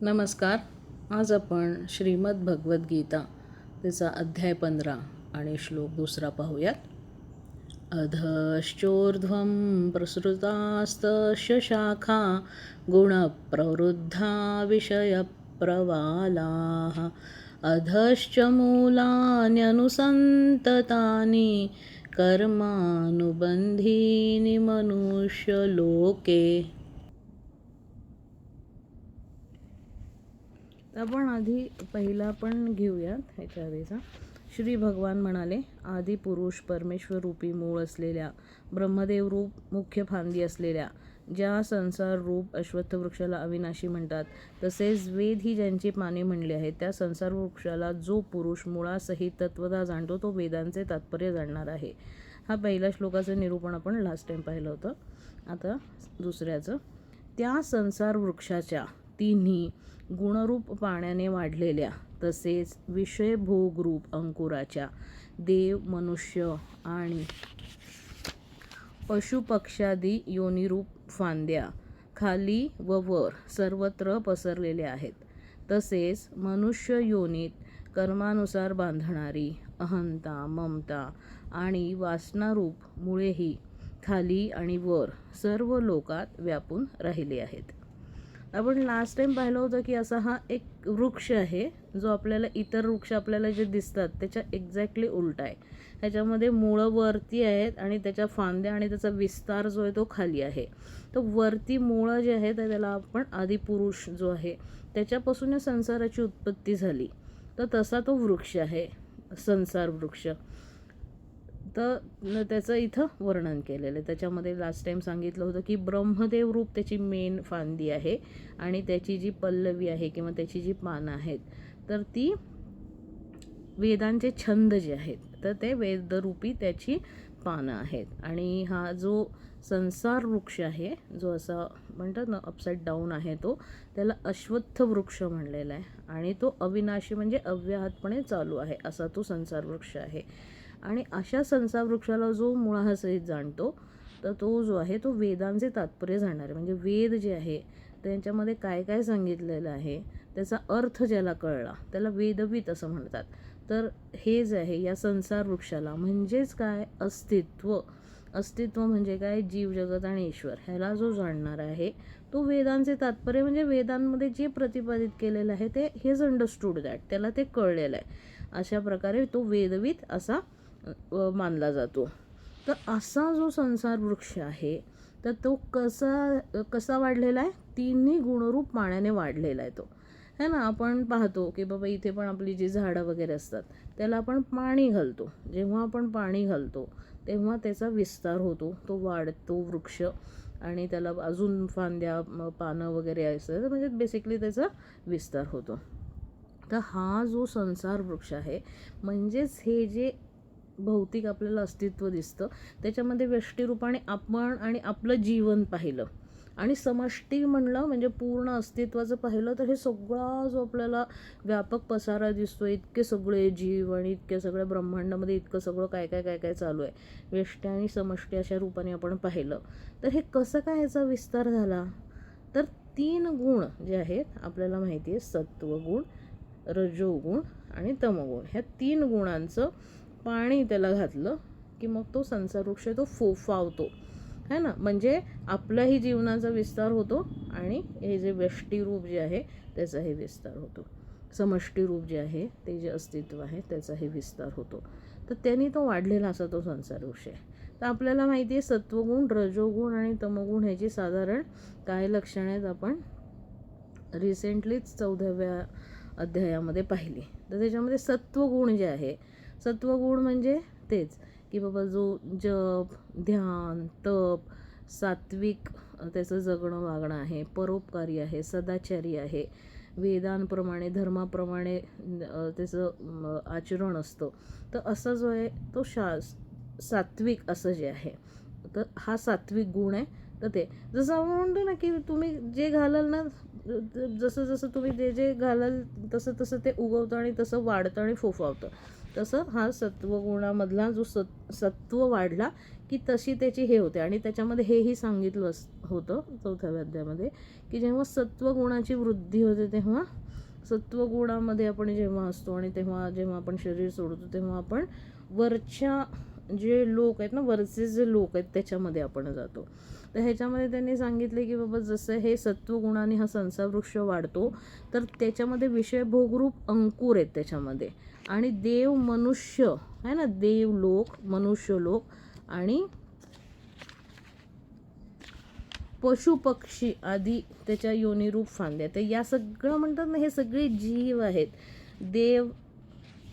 नमस्कार. आज आपण श्रीमद भगवद्गीता त्याचा अध्याय 15 आणि श्लोक 2 पाहूयात. अधश्चोर्ध्वं प्रसृतास्तस्य शाखा गुणप्रवृद्धा विषयप्रवालाः अधश्च मूलान्यनुसन्ततानि कर्मानुबन्धीनि मनुष्यलोके. आपण आधी पहिला पण घेऊयात ह्याच्या आधीचा. श्री भगवान म्हणाले, आदी पुरुष परमेश्वर रूपी मूळ असलेल्या, ब्रह्मदेव रूप मुख्य फांदी असलेल्या, ज्या संसार रूप अश्वत्थ वृक्षाला अविनाशी म्हणतात, तसेच वेद ही ज्यांची पाने म्हणली आहेत, त्या संसार वृक्षाला जो पुरुष मुळासहित तत्वता जाणतो तो वेदांचे तात्पर्य जाणणार आहे. हा पहिल्या श्लोकाचं निरूपण आपण लास्ट टाइम पाहिलं होतं. आता दुसऱ्याचं. त्या संसार वृक्षाच्या तिन्ही गुणरूप पाण्याने वाढलेल्या, तसेच विषयभोगरूप अंकुराच्या, देव, मनुष्य आणि पशुपक्ष्यादी योनिरूप फांद्या खाली व वर सर्वत्र पसरलेल्या आहेत. तसेच मनुष्य योनीत कर्मानुसार बांधणारी अहंता, ममता आणि वासनारूप मुळेही खाली आणि वर सर्व लोकात व्यापून राहिले आहेत. आपण लास्ट टाइम पाहिलं होतं की असा हा एक वृक्ष आहे जो आपल्याला इतर वृक्ष आपल्याला जे दिसतात त्याच्या एक्झॅक्टली उलटा आहे. ह्याच्यामध्ये मुळं वरती आहेत आणि त्याच्या फांद्या आणि त्याचा विस्तार जो आहे तो खाली आहे. तर वरती मुळं जे आहे त्याला आपण आदिपुरुष जो आहे त्याच्यापासून संसाराची उत्पत्ती झाली. तर तसा तो वृक्ष आहे संसार वृक्ष. तर त्याचं इथं वर्णन केलेलं आहे. त्याच्यामध्ये लास्ट टाइम सांगितलं होतं की ब्रह्मदेव रूप त्याची मेन फांदी आहे आणि त्याची जी पल्लवी आहे किंवा त्याची जी पानं आहेत तर ती वेदांचे छंद जे आहेत तर ते वेदरूपी त्याची पानं आहेत. आणि हा जो संसार वृक्ष आहे जो असा म्हणतात ना अपसाईड डाऊन आहे तो त्याला अश्वत्थ वृक्ष म्हणलेला आहे आणि तो अविनाशी म्हणजे अव्याहतपणे चालू आहे असा तो संसार वृक्ष आहे. आणि अशा संसार वृक्षाला जो मुळासहित जाणतो तर तो जो आहे तो वेदांचे तात्पर्य जाणणार आहे. म्हणजे वेद जे आहे त्यांच्यामध्ये काय काय सांगितलेलं आहे त्याचा अर्थ ज्याला कळला त्याला वेदवित असं म्हणतात. तर हे जे आहे या संसार वृक्षाला म्हणजेच काय अस्तित्व म्हणजे काय जीव, जगत आणि ईश्वर ह्याला जो जाणणार आहे तो वेदांचे तात्पर्य म्हणजे वेदांमध्ये जे प्रतिपादित केलेलं आहे ते हेज अंडरस्टूड दॅट त्याला ते कळलेलं आहे. अशा प्रकारे तो वेदवित असा मानला जातो. तर असा जो संसार वृक्ष आहे तर तो कसा वाढलेला आहे? तिन्ही गुणरूप पाण्याने वाढलेला आहे तो है ना. आपण पाहतो की बाबा इथे पण आपली जी झाडं वगैरे असतात त्याला आपण पाणी घालतो. जेव्हा आपण पाणी घालतो तेव्हा त्याचा विस्तार होतो, तो वाढतो वृक्ष आणि त्याला अजून फांद्या, पानं वगैरे असतं म्हणजे बेसिकली त्याचा विस्तार होतो. तर हा जो संसार वृक्ष आहे म्हणजेच हे जे भौतिक आपल्याला अस्तित्व दिसतं त्याच्यामध्ये व्यष्टीरूपाने आपण आणि आपलं जीवन पाहिलं आणि समष्टी म्हणलं म्हणजे पूर्ण अस्तित्वाचं पाहिलं तर हे सगळा जो आपल्याला व्यापक पसारा दिसतो, इतके सगळे जीव आणि इतक्या सगळ्या ब्रह्मांडामध्ये इतकं सगळं काय काय काय काय चालू आहे, व्यष्टी आणि समष्टी अशा रूपाने आपण पाहिलं तर हे कसं काय ह्याचा विस्तार झाला? तर 3 गुण जे आहेत आपल्याला माहिती आहे, सत्वगुण, रजोगुण आणि तमोगुण, ह्या 3 गुणांचं पाणी त्याला घातलं की मग तो संसार वृक्ष तो फोफावतो है ना. म्हणजे आपल्याही जीवनाचा विस्तार होतो आणि हे जे व्यष्टीरूप जे आहे त्याचाही विस्तार होतो, समष्टीरूप जे आहे ते जे अस्तित्व आहे त्याचाही विस्तार होतो. तर त्यांनी तो वाढलेला असा तो संसार वृक्ष आहे. तर आपल्याला माहिती आहे सत्वगुण, रजोगुण आणि तमोगुण ह्याची साधारण काय लक्षणं आहेत आपण रिसेंटलीच 14व्या अध्यायामध्ये पाहिली. तर त्याच्यामध्ये सत्वगुण जे आहे, सत्वगुण म्हणजे तेच की बाबा जो जप, ध्यान, तप, सात्विक त्याचं जगणं वागणं आहे, परोपकारी आहे, सदाचारी आहे, वेदांप्रमाणे धर्माप्रमाणे त्याचं आचरण असतं. तर असं जो आहे तो सात्विक असं जे आहे तर हा सात्विक गुण आहे. तर ते जसं आपण म्हणतो ना की तुम्ही जे घालाल ना, जसं जसं तुम्ही जे जे घालाल तसं तसं ते उगवतं आणि तसं वाढतं आणि फोफावतं. तसं हा सत्वगुणामधला जो सत्व वाढला की तशी त्याची हे होते. आणि त्याच्यामध्ये हेही सांगितलं होतं 4थ्या अध्यायामध्ये की जेव्हा सत्वगुणाची वृद्धी होते तेव्हा सत्वगुणामध्ये आपण जेव्हा असतो आणि जेव्हा आपण शरीर सोडतो तेव्हा आपण वरच्या जे लोक आहेत ना, वरचे जे लोक आहेत त्याच्यामध्ये आपण जातो. तर ह्याच्यामध्ये त्यांनी सांगितले की बाबा जसं हे सत्वगुणाने हा संसार वृक्ष वाढतो तर त्याच्यामध्ये विषय भोगरूप अंकुर आहेत त्याच्यामध्ये. आणि देव मनुष्य आहे ना, देव लोक, मनुष्य लोक आणि पशु पक्षी आदी त्याच्या योनिरूप फांद्या. तर या सगळं म्हणतात ना, हे सगळे जीव आहेत.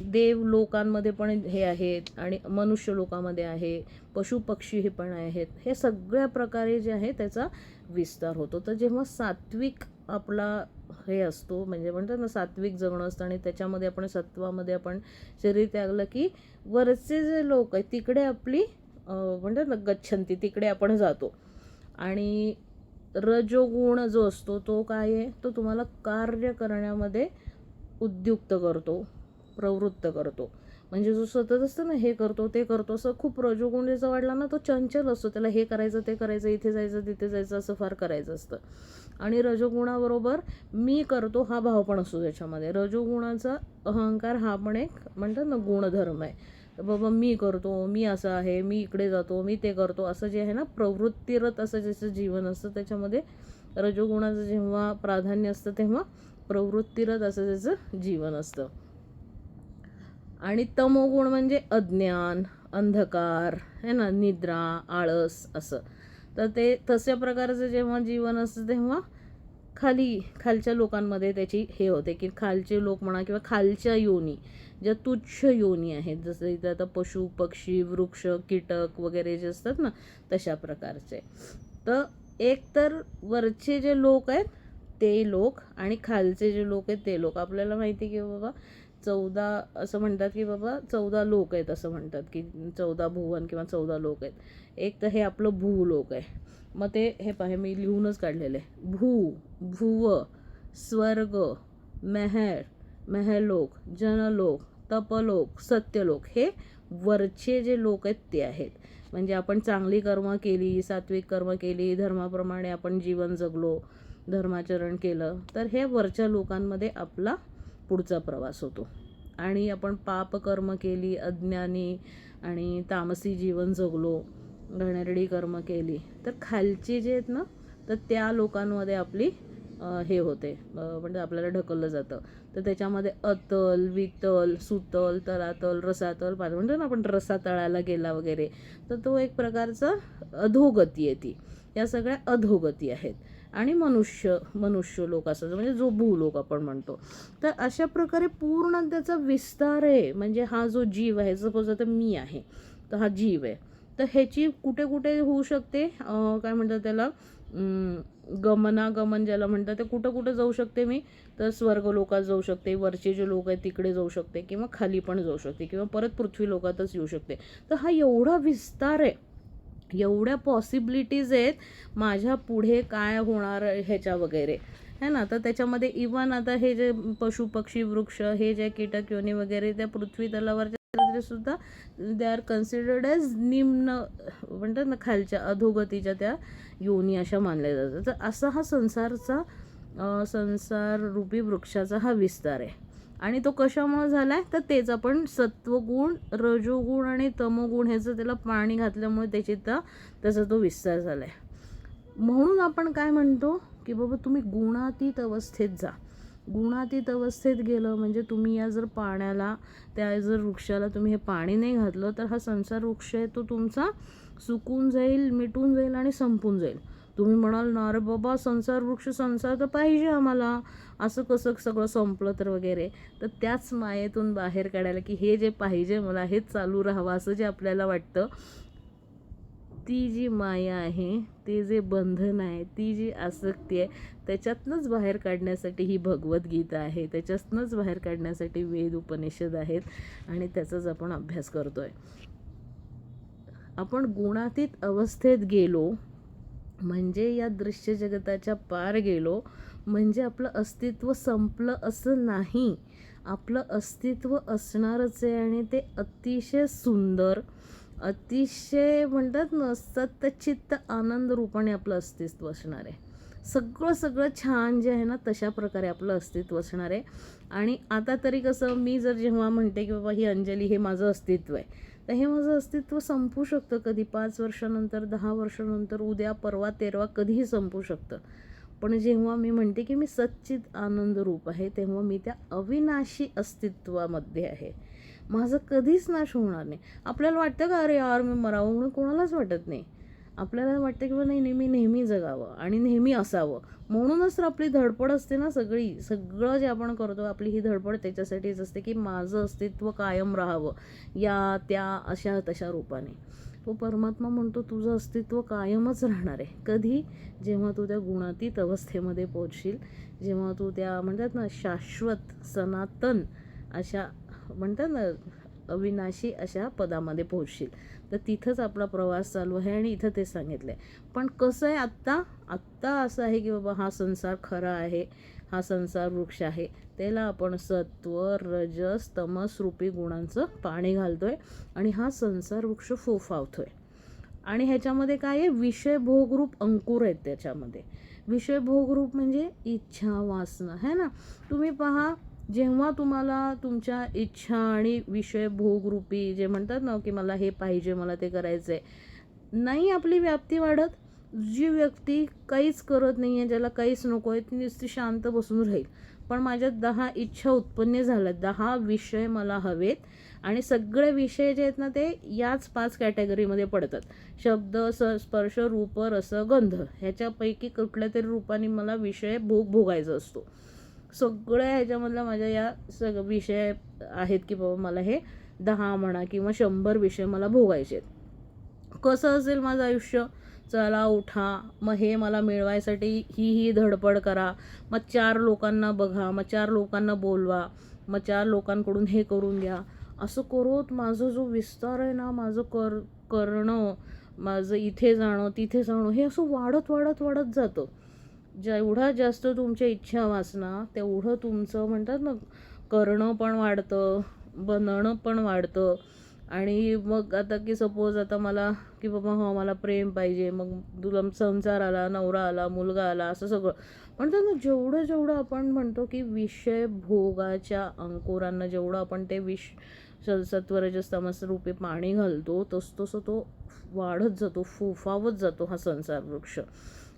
देव लोकांमध्ये पण हे आहेत आणि मनुष्य लोकांमध्ये आहे, पशु पक्षी हे पण आहेत. हे सगळ्या प्रकारे जे आहे त्याचा विस्तार होतो. तर जेव्हा सात्विक आपला हे असतो, म्हणजे म्हणतात ना सात्विक जगणं असतं आणि त्याच्यामध्ये आपण सत्वामध्ये आपण शरीर त्यागलं की वरचे जे लोक आहेत तिकडे आपली म्हणतात ना गच्छंती, तिकडे आपण जातो. आणि रजोगुण जो असतो तो काय आहे, तो तुम्हाला कार्य करण्यामध्ये उद्युक्त करतो, प्रवृत्त करतो. म्हणजे जो सतत असतं ना हे करतो ते करतो, असं खूप रजोगुण ज्याचा वाढला ना तो चंचल असतो, त्याला हे करायचं ते करायचं, इथे जायचं तिथे जायचं असं फार करायचं असतं. आणि रजोगुणाबरोबर मी करतो हा भाव पण असतो त्याच्यामध्ये. रजोगुणाचा अहंकार हा पण एक म्हणतात ना गुणधर्म आहे. बाबा मी करतो, मी असं आहे, मी इकडे जातो, मी ते करतो, असं जे आहे ना प्रवृत्तीरत असं ज्याचं जीवन असतं त्याच्यामध्ये रजोगुणाचं जेव्हा प्राधान्य असतं तेव्हा प्रवृत्तीरत असं त्याचं जीवन असतं. आणि तमोगुण म्हणजे अज्ञान, अंधकार है ना, निद्रा, आळस असं. तर ते तशा प्रकारचं जेव्हा जीवन असतं तेव्हा खालच्या लोकांमध्ये त्याची हे होते की खालचे लोक म्हणा किंवा खालच्या योनी ज्या तुच्छ योनी आहेत, जसं इथं आता पशु पक्षी वृक्ष कीटक वगैरे जे असतात ना तशा प्रकारचे. तर एक तर वरचे जे लोक आहेत ते लोक आणि खालचे जे लोक आहेत ते लोक. आपल्याला माहिती आहे की बाबा 14 असं म्हणतात की बाबा 14 लोक आहेत, असं म्हणतात की 14 भुवन किंवा 14 लोक आहेत. एक तर हे आपलं भूलोक आहे. मग ते हे पाहे मी लिहूनच काढलेलं आहे. भुव, स्वर्ग, महलोक, जनलोक, तपलोक, सत्यलोक हे वरचे जे लोक आहेत ते आहेत. म्हणजे आपण चांगली कर्म केली, सात्विक कर्म केली, धर्माप्रमाणे आपण जीवन जगलो, धर्माचरण केलं तर हे वरच्या लोकांमध्ये आपला पुढचा प्रवास होतो. आणि आपण पापकर्म केली, अज्ञानी आणि तामसी जीवन जगलो, घाणेरडी कर्म केली तर खालची जे आहेत ना तर त्या लोकांमध्ये आपली हे होते, म्हणजे आपल्याला ढकललं जातं. तर त्याच्यामध्ये अतल, वितल, सुतल, तलातल, रसातल म्हणतो ना आपण, रसातळाला गेला वगैरे, तर तो एक प्रकारचा अधोगती आहे ती. या सगळ्या अधोगती आहेत. आणि मनुष्य लोक असं म्हणजे जो भूलोक आपण म्हणतो. तर अशा प्रकारे पूर्ण त्याचा विस्तार आहे. म्हणजे हा जो जीव आहे, सपोज आता मी आहे तर हा जीव आहे, तर ह्याची कुठे कुठे होऊ शकते, काय म्हणतात त्याला, गमनागमन ज्याला म्हणतात, ते कुठं कुठं जाऊ शकते मी, तर स्वर्ग लोकात जाऊ शकते, वरचे जे लोक आहेत तिकडे जाऊ शकते, किंवा खाली पण जाऊ शकते, किंवा परत पृथ्वी लोकातच येऊ शकते. तर हा एवढा विस्तार आहे, एवढ्या पॉसिबिलिटीज आहेत माझ्या पुढे काय होणार ह्याच्या वगैरे है ना. तर त्याच्यामध्ये इवन आता हे जे पशु पक्षी वृक्ष हे जे कीटक योनी वगैरे त्या पृथ्वी तलावरच्या सुद्धा दे आर कन्सिडर्ड एज निम्न, म्हणतात ना खालच्या अधोगतीच्या त्या योनी अशा मानल्या जातात. तर असा हा संसार रूपी वृक्षाचा हा विस्तार आहे. आणि तो कशामुळे झाला आहे, तर तेच आपण सत्वगुण, रजोगुण आणि तमोगुण ह्याचं त्याला पाणी घातल्यामुळे त्याचा तो विस्तार झाला आहे. म्हणून आपण काय म्हणतो की बाबा तुम्ही गुणातीत अवस्थेत जा. गुणातीत अवस्थेत गेलं म्हणजे तुम्ही या जर पाण्याला, त्या जर वृक्षाला तुम्ही हे पाणी नाही घातलं तर हा संसार वृक्ष आहे तो तुमचा सुकून जाईल, मिटून जाईल आणि संपून जाईल. तुम्ही म्हणाल ना अरे बाबा संसार तर पाहिजे आम्हाला, असं कसं सगळं संपलं तर वगैरे. तर त्याच मायेतून बाहेर काढायला की हे जे पाहिजे मला हेच चालू राहावं असं जे आपल्याला वाटतं, ती जी माया आहे, ते जे बंधन आहे, ती जी आसक्ती आहे, त्याच्यातनंच बाहेर काढण्यासाठी ही भगवद्गीता आहे, त्याच्यातनंच बाहेर काढण्यासाठी वेद उपनिषद आहेत आणि त्याचाच आपण अभ्यास करतोय. आपण गुणातीत अवस्थेत गेलो म्हणजे या दृश्य जगताच्या पार गेलो म्हणजे आपलं अस्तित्व संपलं असं नाही. आपलं अस्तित्व असणारच आहे आणि ते अतिशय सुंदर, अतिशय म्हणतात ना सतचित्त आनंद रूपाने आपलं अस्तित्व असणार आहे. सगळं सगळं छान जे आहे ना तशा प्रकारे आपलं अस्तित्व असणार आहे. आणि आता तरी कसं मी जर जेव्हा म्हणते की बाबा ही अंजली हे माझं अस्तित्व आहे, तर हे माझं अस्तित्व संपू शकतं कधी 5 वर्षानंतर, 10 वर्षानंतर, उद्या, परवा, तेरवा कधीही संपू शकतं. पण जेव्हा मी म्हणते की मी सच्चित आनंद रूप आहे, तेव्हा मी त्या अविनाशी अस्तित्वामध्ये आहे. माझं कधीच नाश होणार नाही. आपल्याला वाटतं का अरे यार मी मरावं, म्हणून कोणालाच वाटत नाही. आपल्याला वाटतं की नाही नाही मी नेहमी जगावं आणि नेहमी असावं. म्हणूनच तर आपली धडपड असते ना सगळी. सगळं जे आपण करतो आपली ही धडपड त्याच्यासाठीच असते की माझं अस्तित्व कायम राहावं या त्या अशा तशा रूपाने. तो परमात्मा म्हणतो तुझं अस्तित्व कायमच राहणार आहे. कधी? जेव्हा तू त्या गुणातीत अवस्थेमध्ये पोहोचशील, जेव्हा तू त्या म्हणतात ना शाश्वत सनातन अशा म्हणतात ना अविनाशी अशा पदामध्ये पोहोचशील, तर तिथंच आपला प्रवास चालू आहे. आणि इथं ते सांगितलं आहे. पण कसं आहे आत्ता असं आहे की बाबा हा संसार खरा आहे, हा संसार वृक्ष आहे, त्याला आपण सत्व रजस तमस रूपी गुणांचं पाणी घालतोय आणि हा संसार वृक्ष फोफावतोय. आणि ह्याच्यामध्ये काय आहे, विषय भोगरूप अंकुर आहेत त्याच्यामध्ये. विषय भोगरूप म्हणजे इच्छा वासना है ना. तुम्ही पहा, जेव्हा तुम्हाला तुमच्या इच्छा आणि विषय भोगरूपी जे म्हणतात ना की मला हे पाहिजे, मला ते करायचं आहे, नाही आपली व्याप्ती वाढत. जी व्यक्ती काहीच करत नाही आहे, ज्याला काहीच नको आहे, ती नुसती शांत बसून राहील. पण माझ्या 10 इच्छा उत्पन्न झाल्या, 10 विषय मला हवेत आणि सगळे विषय जे आहेत ना ते याच 5 कॅटेगरीमध्ये पडतात. शब्द स्पर्श रूप रस गंध ह्याच्यापैकी कुठल्या तरी रूपाने मला विषय भोगायचा असतो. सगळ्या ह्याच्यामधला माझ्या या विषय आहेत की बाबा मला हे 10 म्हणा किंवा 100 विषय मला भोगायचे आहेत. कसं असेल माझं आयुष्य? चला उठा, मग हे मला मिळवायसाठी ही धडपड करा, मग 4 लोकांना बघा, मग 4 लोकांना बोलवा, मग 4 लोकांकडून हे करून घ्या. असं करत माझं जो विस्तार आहे ना, माझं करणं, माझं इथे जाणं तिथे जाणं हे असं वाढत वाढत वाढत जातं. जेवढा जास्त तुमच्या इच्छा वासना तेवढं तुमचं म्हणतात ना करणं पण वाढतं, बनणं पण वाढतं. आणि मग आता की सपोज आता मला की बाबा मला प्रेम पाहिजे, मग तुला संसार आला, नवरा आला, मुलगा आला, असं सगळं म्हणतात ना. जेवढं जेवढं आपण म्हणतो की विषय भोगाच्या अंकुरांना जेवढं आपण ते सत्वरजस तमस रूपी पाणी घालतो तसं तो वाढत जातो, फोफावत जातो हा संसार वृक्ष.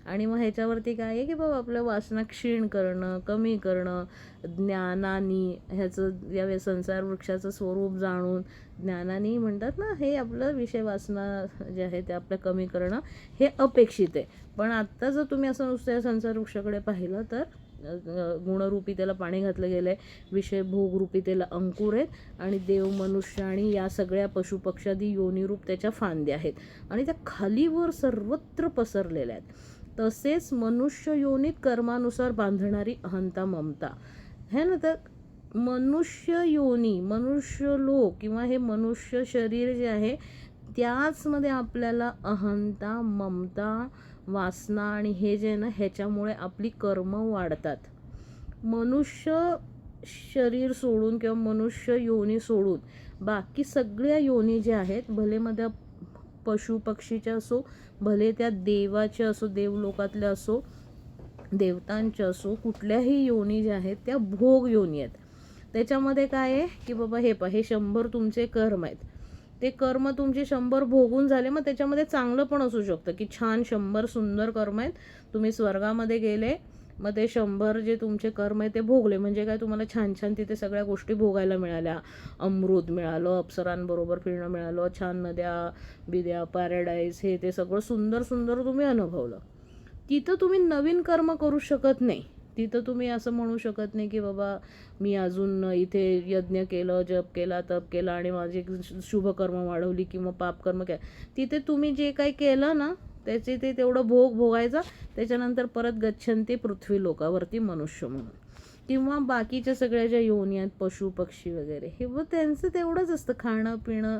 आणि मग ह्याच्यावरती काय आहे की बाबा आपल्या वासना क्षीण करणं, कमी करणं, ज्ञानानी ह्याचं या संसार वृक्षाचं स्वरूप जाणून ज्ञानानी म्हणतात ना हे आपलं विषय वासना जे आहे ते आपलं कमी करणं हे अपेक्षित आहे. पण आत्ता जर तुम्ही असं नुसतं या संसार वृक्षाकडे पाहिलं तर गुणरूपी त्याला पाणी घातलं गेलं आहे, विषय भोगरूपी त्याला अंकुर आहेत आणि देव मनुष्य आणि या सगळ्या पशुपक्षादी योनिरूप त्याच्या फांद्या आहेत आणि त्या खालीवर सर्वत्र पसरलेल्या आहेत. तसेच मनुष्य योनीत कर्मानुसार बांधणारी अहंता ममता है ना. तर मनुष्य योनी, मनुष्य लोक किंवा हे मनुष्य शरीर जे आहे त्याचमध्ये आपल्याला अहंता ममता वासना आणि हे जे आहे ना ह्याच्यामुळे आपली कर्म वाढतात. मनुष्य शरीर सोडून किंवा मनुष्य योनी सोडून बाकी सगळ्या योनी ज्या आहेत, भले मध्ये पशु पक्षीच्या असो, भले त्या देवाच्या असो, देवलोकातल्या असो, देवतांच्या असो, कुठल्याही योनी ज्या आहेत त्या भोग योनी आहेत. त्याच्यामध्ये काय आहे की बाबा हे 100 तुमचे कर्म आहेत, ते कर्म तुमचे 100 भोगून झाले, मग त्याच्यामध्ये चांगलं पण असू शकतं की छान 100 सुंदर कर्म आहेत, तुम्ही स्वर्गामध्ये गेले, मग ते 100 जे तुमचे कर्म आहे ते भोगले. म्हणजे काय, तुम्हाला छान छान तिथे सगळ्या गोष्टी भोगायला मिळाल्या, अमृत मिळालं, अप्सरांबरोबर फिरणं मिळालं, छान नद्या बिद्या पॅराडाईज हे ते सगळं सुंदर सुंदर तुम्ही अनुभवलं. तिथं तुम्ही नवीन कर्म करू शकत नाही. तिथं तुम्ही असं म्हणू शकत नाही की बाबा मी अजून इथे यज्ञ केलं, जप केला, तप केला आणि माझी शुभकर्म वाढवली किंवा पापकर्म केलं. तिथे तुम्ही जे काही केलं ना त्याचे ते तेवढं भोगायचं. त्याच्यानंतर परत गच्छन्ते पृथ्वी लोकावरती मनुष्य म्हणून. किंवा बाकीच्या सगळ्या ज्या योनी आहेत, पशु पक्षी वगैरे, हे व त्यांचं तेवढंच असतं, खाणं पिणं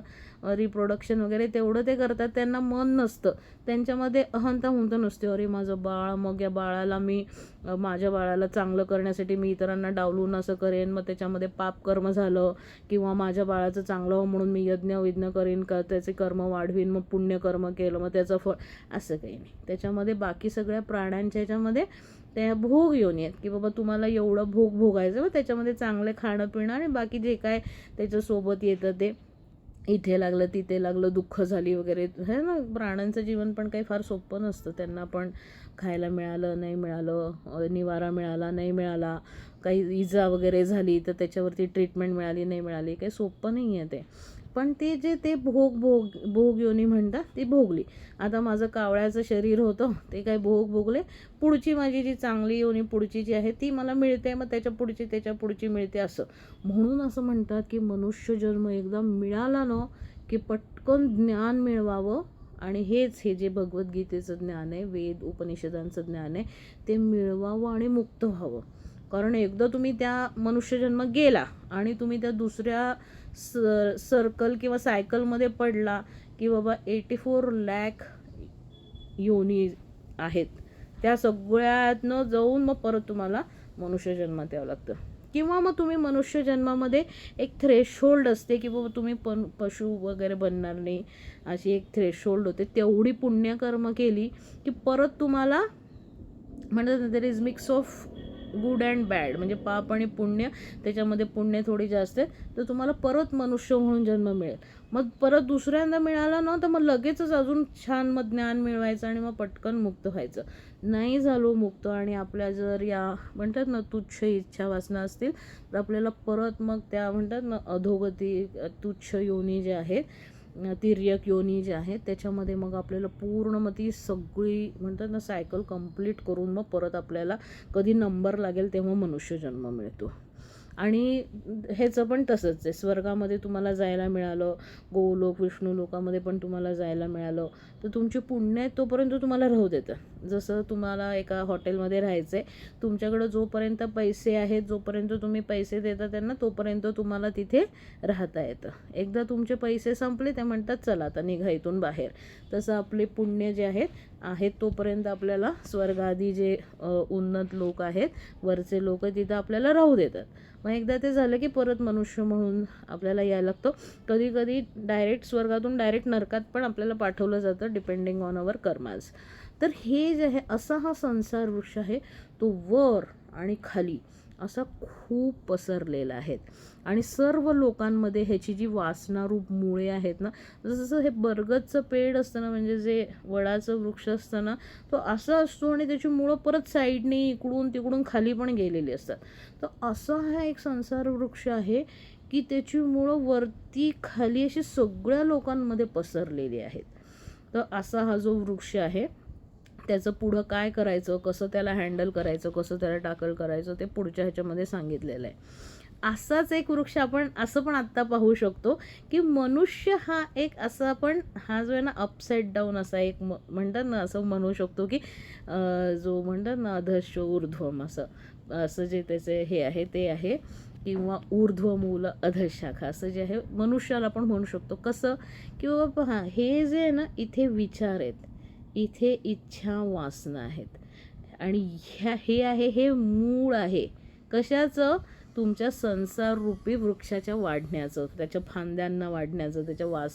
रिप्रोडक्शन वगैरे तेवढं ते करतात. त्यांना मन नसतं, त्यांच्यामध्ये अहंता हुंता नसते. अरे माझं बाळ, मग या बाळाला मी माझ्या बाळाला चांगलं करण्यासाठी मी इतरांना डावलून असं करेन, मग त्याच्यामध्ये पापकर्म झालं, किंवा माझ्या बाळाचं चांगलं हो म्हणून मी यज्ञ विज्ञ करीन, का त्याचे कर्म वाढवीन, मग पुण्यकर्म केलं मग त्याचं फळ, असं काही नाही. त्याच्यामध्ये बाकी सगळ्या प्राण्यांच्या ह्याच्यामध्ये त्या भोग योनी आहेत, की बाबा तुम्हाला एवढं भोग भोगायचं, व त्याच्यामध्ये चांगले खाणं पिणं आणि बाकी जे काय त्याच्यासोबत येतं ते, इथे लागलं तिथे लागलं, दुःख झाली वगैरे, है ना. प्राण्यांचं जीवन पण काही फार सोपं नसतं. त्यांना पण खायला मिळालं नाही मिळालं, निवारा मिळाला नाही मिळाला, काही इजा वगैरे झाली तर त्याच्यावरती ट्रीटमेंट मिळाली नाही मिळाली, काही सोपं नाही आहे ते. पण ते जे ते भोग योनी म्हणतात ती भोगली. आता माझं कावळ्याचं शरीर होतं, ते काय भोग भोगले. पुढची माझी जी चांगली योनी पुढची जी आहे ती मला मिळते, मग त्याच्या पुढची मिळते, असं. म्हणून असं म्हणतात की मनुष्य जन्म एकदा मिळाला ना की पटकन ज्ञान मिळवावं, आणि हे जे भगवद्गीतेचं ज्ञान आहे, वेद उपनिषदांचं ज्ञान आहे, ते मिळवावं आणि मुक्त व्हावं. कारण एकदा तुम्ही त्या मनुष्यजन्म गेला आणि तुम्ही त्या दुसऱ्या सर्कल किंवा सायकलमध्ये पडला, की बाबा 84 लाख योनी आहेत, त्या सगळ्यातनं जाऊन मग परत तुम्हाला मनुष्यजन्मात यावं लागतं. किंवा मग तुम्ही मनुष्यजन्मामध्ये एक थ्रेशहोल्ड असते, की बाबा तुम्ही पशु वगैरे बनणार नाही, अशी एक थ्रेशहोल्ड होते. तेवढी पुण्यकर्म केली की परत तुम्हाला म्हणतात there is mix of good and bad, म्हणजे पाप आणि पुण्य, त्याच्यामध्ये पुण्य थोडी जास्त आहे, तर तुम्हाला परत मनुष्य म्हणून जन्म मिळेल. मग परत दुसऱ्यांदा मिळाला ना तर मग लगेचच अजून छान मग ज्ञान मिळवायचं आणि मग पटकन मुक्त व्हायचं. नाही झालो मुक्त आणि आपल्या जर या म्हणतात ना तुच्छ इच्छा वासना असतील, तर आपल्याला परत मग त्या म्हणतात ना अधोगती, तुच्छ योनी जे आहेत, तिर्यक योनी जे आहेत, त्याच्यामध्ये मग आपल्याला पूर्ण मग ती सगळी म्हणतात ना सायकल कंप्लीट करून मग परत आपल्याला कधी नंबर लागेल तेव्हा मनुष्य जन्म मिळतो. आणि ह्याचं पण तसंच आहे. स्वर्गामध्ये तुम्हाला जायला मिळालं, गोलोक विष्णू लोकामध्ये पण तुम्हाला जायला मिळालं, तर तुमची पुण्य आहेत तोपर्यंत तुम्हाला राहू देतं. जसं तुम्हाला एका हॉटेलमध्ये राहायचं आहे, तुमच्याकडं जोपर्यंत पैसे आहेत, जोपर्यंत तुम्ही पैसे देता त्यांना, तोपर्यंत तुम्हाला तिथे राहता येतं. एकदा तुमचे पैसे संपले, ते म्हणतात चला आता निघा इथून बाहेर. तसं आपले पुण्य जे आहेत तोपर्यंत आपल्याला स्वर्गादी जे उन्नत लोक आहेत, वरचे लोक, तिथं आपल्याला राहू देतात. मग एकदा ते झालं की परत मनुष्य म्हणून आपल्याला यायला लागतं. कधी कधी डायरेक्ट स्वर्गातून डायरेक्ट नरकात पण आपल्याला पाठवलं जातं, डिपेंडिंग ऑन अवर कर्माज. तर हे जे आहे, असा हा संसार वृक्ष आहे, तो वर आणि खाली असा खूप पसरलेला आहे. आणि सर्व लोकांमध्ये ह्याची जी वासनारूप मुळे आहेत ना, जसं हे बरगदचं पेड असतं ना, म्हणजे जे वडाचं वृक्ष असतं ना, तो असा असतो आणि त्याची मुळं परत साईडने इकडून तिकडून खाली पण गेलेली असतात. तर असा हा एक संसार वृक्ष आहे की त्याची मुळं वरती खाली अशी सगळ्या लोकांमध्ये पसरलेली आहेत. तर असा हा जो वृक्ष आहे, त्याचं पुढं काय करायचं, कसं त्याला हँडल करायचं, कसं त्याला टॅकल करायचं, ते पुढच्या ह्याच्यामध्ये सांगितलेलं आहे. असाच एक वृक्ष आपण असं पण आत्ता पाहू शकतो की मनुष्य हा एक असा पण, हा जो आहे ना अपसाईड डाऊन असा एक म्हणतात ना, असं म्हणू शकतो की जो म्हणतात ना अधश्च ऊर्ध्वम, असं जे त्याचे हे आहे ते आहे, किंवा ऊर्ध्वमूल अधशाखा असं जे आहे मनुष्याला पण म्हणू शकतो. कसं की बाबा पहा, हे जे आहे ना, इथे विचार आहेत, इथे इच्छा वासना आहेत, आणि हे आहे, हे मूळ आहे कशाचं, तुमच्या संसाररूपी वृक्षाच्या वाढण्याचं, त्याच्या फांद्यांना वाढण्याचं, त्याच्या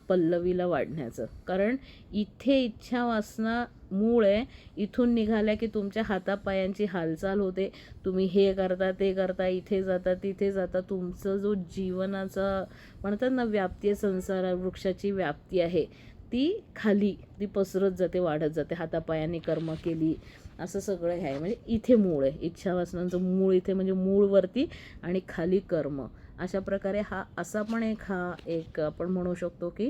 पल्लवीला वाढण्याचं. कारण इथे इच्छा वासना मूळ आहे, इथून निघाल्या की तुमच्या हातापायांची हालचाल होते, तुम्ही हे करता ते करता, इथे जाता तिथे जाता, तुमचं जो जीवनाचा म्हणतात ना व्याप्ती आहे, संसार वृक्षाची व्याप्ती आहे, ती खाली ती पसरत जाते, वाढत जाते. हातापायांनी कर्म केली असं सगळं हे आहे. म्हणजे इथे मूळ आहे, इच्छावासनांचं मूळ इथे, म्हणजे मूळवरती आणि खाली कर्म. अशा प्रकारे हा असा पण एक आपण म्हणू शकतो की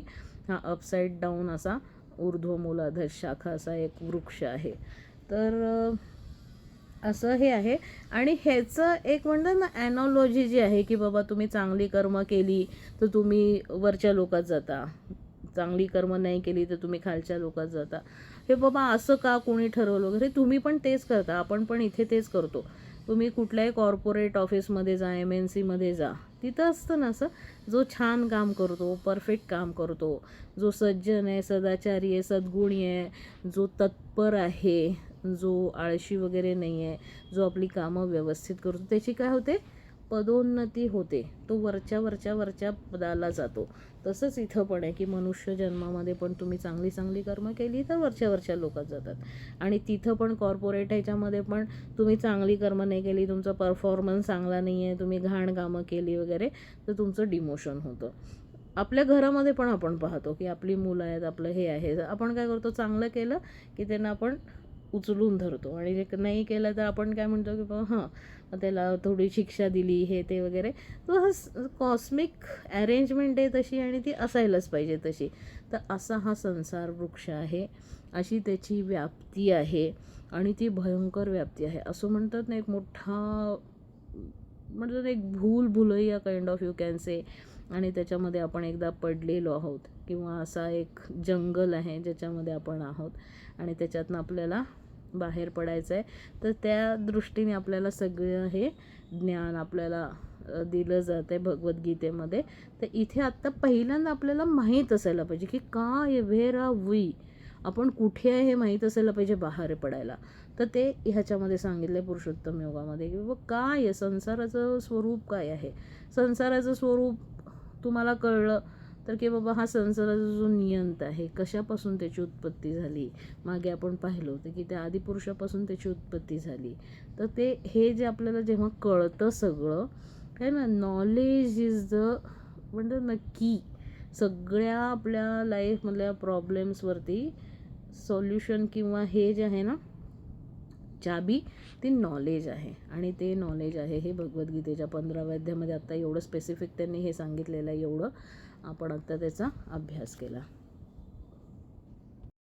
हा अपसाईड डाऊन असा ऊर्ध्वमूल अधशाखा असा एक वृक्ष आहे. तर असं हे आहे. आणि ह्याचं एक म्हणतात ना ॲनॉलॉजी जी आहे की बाबा तुम्ही चांगली कर्म केली तर तुम्ही वरच्या लोकात जाता, चांगली कर्म नाही केली तर तुम्ही खालच्या लोकात जाता. हे बाबा असं का कोणी ठरवलं वगैरे, तुम्ही पण तेच करता, आपण पण इथे तेच करतो. तुम्ही कुठल्याही कॉर्पोरेट ऑफिसमध्ये जा, MNCमध्ये जा, तिथं असतं ना असं, जो छान काम करतो, परफेक्ट काम करतो, जो सज्जन आहे, सदाचारी आहे, सद्गुणी आहे, जो तत्पर आहे, जो आळशी वगैरे नाही आहे, जो आपली कामं व्यवस्थित करतो, त्याची काय होते, पदोन्नती होते, तो वरच्या पदाला जातो. तसंच इथं पण आहे की मनुष्य जन्मामध्ये पण तुम्ही चांगली चांगली कर्म केली तर वरच्या लोकात जातात. आणि तिथं पण कॉर्पोरेट ह्याच्यामध्ये पण तुम्ही चांगली कर्म नाही केली, तुमचा परफॉर्मन्स चांगला नाही आहे, तुम्ही घाण कामं केली वगैरे, तर तुमचं डिमोशन होतं. आपल्या घरामध्ये पण आपण पाहतो की आपली मुलं आहेत, आपलं हे आहे, आपण काय करतो, चांगलं केलं की त्यांना आपण उचलून धरतो, आणि जे नाही केलं तर आपण काय म्हणतो की बाबा हां, त्याला थोडी शिक्षा दिली, हे ते वगैरे. तो हा कॉस्मिक अरेंजमेंट आहे तशी, आणि ती असायलाच पाहिजे तशी. तर असा हा संसार वृक्ष आहे, अशी त्याची व्याप्ती आहे, आणि ती भयंकर व्याप्ती आहे. असं म्हणतात ना, एक मोठा म्हणतात एक Bhulaiyaa kind of you can say. आणि त्याच्यामध्ये आपण एकदा पडलेलो आहोत, किंवा असा एक जंगल आहे ज्याच्यामध्ये आपण आहोत, आणि त्याच्यातनं आपल्याला बाहेर पडायचं आहे. तर त्या दृष्टीने आपल्याला सगळं हे ज्ञान आपल्याला दिलं जातं आहे भगवद्गीतेमध्ये. तर इथे आत्ता पहिल्यांदा आपल्याला माहीत असायला पाहिजे की काय व्हेर आर वी, आपण कुठे आहे हे माहीत असायला पाहिजे बाहेर पडायला. तर ते ह्याच्यामध्ये सांगितलं पुरुषोत्तम योगामध्ये की बाबा काय आहे, संसाराचं स्वरूप काय आहे. संसाराचं स्वरूप तुम्हाला कळलं तर की बाबा हा संसाराचा जो नियंत आहे, कशापासून त्याची उत्पत्ती झाली, मागे आपण पाहिलं होतं की त्या आदिपुरुषापासून त्याची उत्पत्ती झाली. तर ते हे जे आपल्याला जेव्हा कळतं सगळं काय ना, नॉलेज इज द म्हणतात ना की सगळ्या आपल्या लाईफमधल्या प्रॉब्लेम्सवरती सॉल्युशन, किंवा हे जे आहे ना चाबी, ती नॉलेज आहे. आणि ते नॉलेज आहे हे भगवद्गीतेच्या 15व्या अध्यायामध्ये आत्ता एवढं स्पेसिफिक त्यांनी हे सांगितलेलं आहे. एवढं आपण आत्ता त्याचा अभ्यास केला.